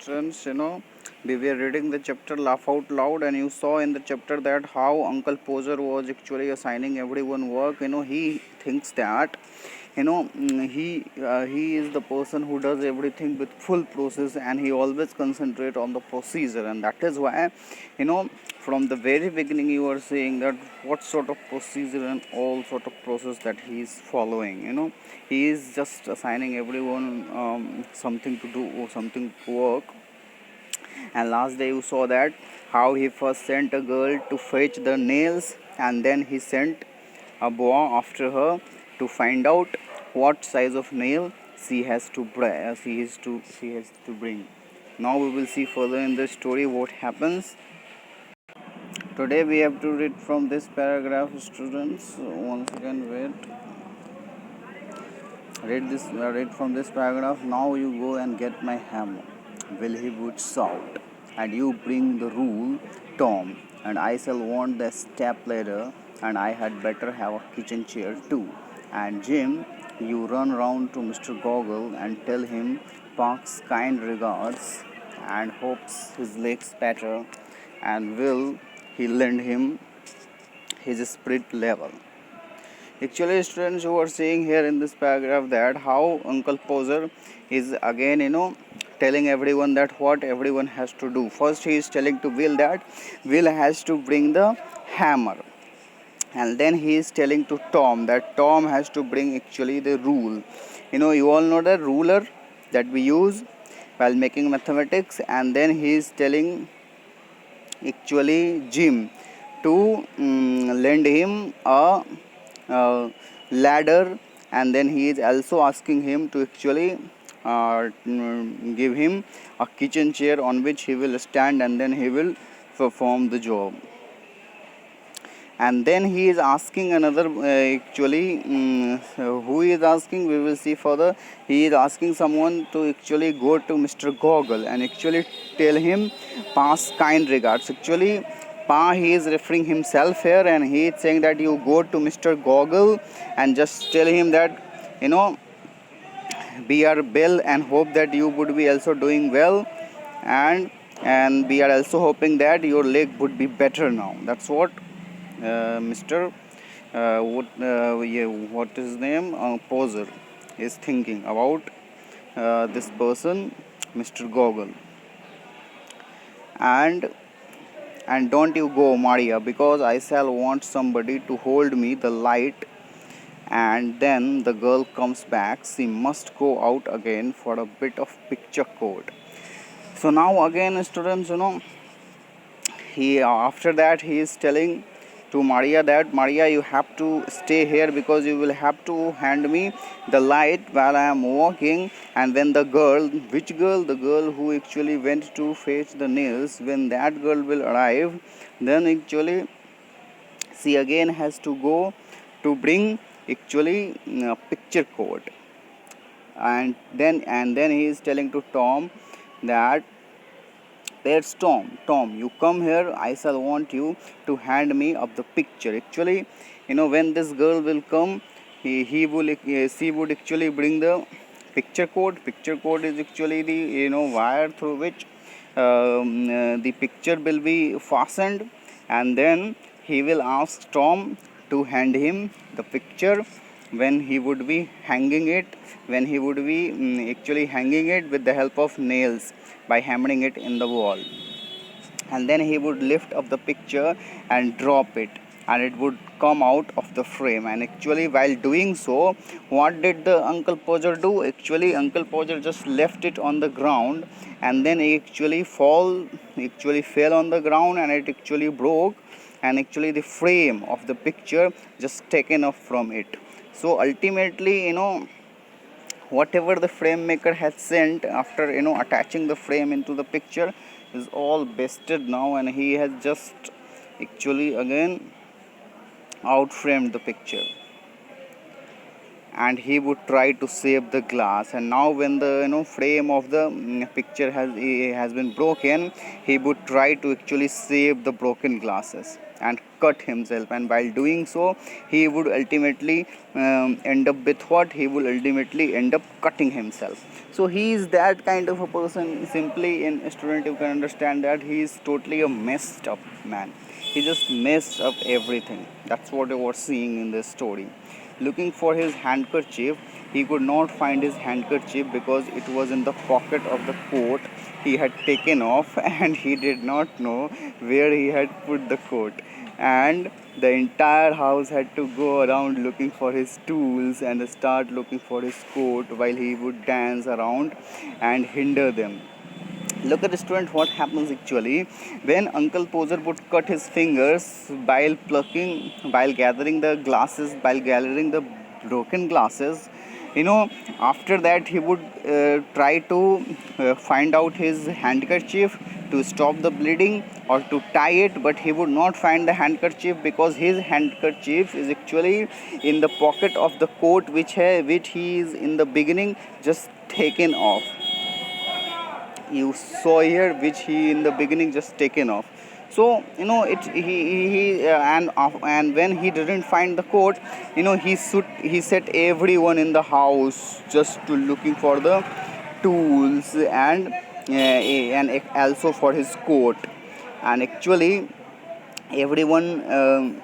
students, we were reading the chapter Laugh Out Loud, and you saw in the chapter that how Uncle Poser was actually assigning everyone work. He thinks that, he is the person who does everything with full process, and he always concentrate on the procedure, and that is why, you know, from the very beginning you are saying that what sort of procedure and all sort of process that he is following. He is just assigning everyone something to do or something to work. And last day you saw that how he first sent a girl to fetch the nails, and then he sent a boy after her to find out what size of nail she has to bring. Now we will see further in the story what happens. Today we have to read from this paragraph, students. Once again, wait. Read from this paragraph. Now you go and get my hammer. Will he would shout, and you bring the rule, Tom, and I shall want the step ladder, and I had better have a kitchen chair too. And Jim, you run round to Mr. Goggle and tell him Park's kind regards and hopes his legs better, and will he lend him his spirit level. Actually, students, who are seeing here in this paragraph that how Uncle Poser is again, telling everyone that what everyone has to do. First, he is telling to Will that Will has to bring the hammer, and then he is telling to Tom that Tom has to bring actually the rule. You all know the ruler that we use while making mathematics, and then he is telling actually Jim to lend him a ladder, and then he is also asking him to actually give him a kitchen chair on which he will stand, and then he will perform the job. And then he is asking another who is asking, we will see further. He is asking someone to actually go to Mr. Goggle and actually tell him pass kind regards. Actually, Pa, he is referring himself here, and he is saying that you go to Mr. Goggle and just tell him that, we are well and hope that you would be also doing well, and we are also hoping that your leg would be better now. That's what Mr. What is his name? Poser is thinking about this person, Mr. Goggle. And don't you go, Maria, because I shall want somebody to hold me the light. And then the girl comes back. She must go out again for a bit of picture code. So now again, students, he after that he is telling to Maria that Maria, you have to stay here because you will have to hand me the light while I am walking. And when the girl, which girl? The girl who actually went to fetch the nails, when that girl will arrive, then actually she again has to go to bring actually picture code. And then he is telling to Tom that there's Tom. Tom, you come here. I shall want you to hand me up the picture. Actually, when this girl will come, she would actually bring the picture code. Picture code is actually the wire through which the picture will be fastened, and then he will ask Tom to hand him the picture when he would be hanging it, actually hanging it with the help of nails by hammering it in the wall. And then he would lift up the picture and drop it, and it would come out of the frame. And actually while doing so, what did the Uncle Poser do? Actually Uncle Poser just left it on the ground, and then it actually fell on the ground, and it actually broke, and actually the frame of the picture just taken off from it. So ultimately, whatever the frame maker has sent after attaching the frame into the picture is all bested now, and he has just actually again out framed the picture. and he would try to save the glass. And now when the frame of the picture has been broken, he would try to actually save the broken glasses and cut himself. And while doing so, he would ultimately end up with what? He will ultimately end up cutting himself. So he is that kind of a person. Simply, in a student, you can understand that he is totally a messed up man. He just messed up everything. That's what I was seeing in this story. Looking for his handkerchief, he could not find his handkerchief because it was in the pocket of the coat he had taken off, and he did not know where he had put the coat. And the entire house had to go around looking for his tools and start looking for his coat while he would dance around and hinder them. Look at the student, what happens actually when Uncle Poser would cut his fingers while gathering the glasses, while gathering the broken glasses. After that he would try to find out his handkerchief to stop the bleeding or to tie it, but he would not find the handkerchief because his handkerchief is actually in the pocket of the coat which he is in the beginning just taken off. You saw here, which he in the beginning just taken off. So it he and when he didn't find the coat, he set everyone in the house just to looking for the tools and also for his coat. And actually everyone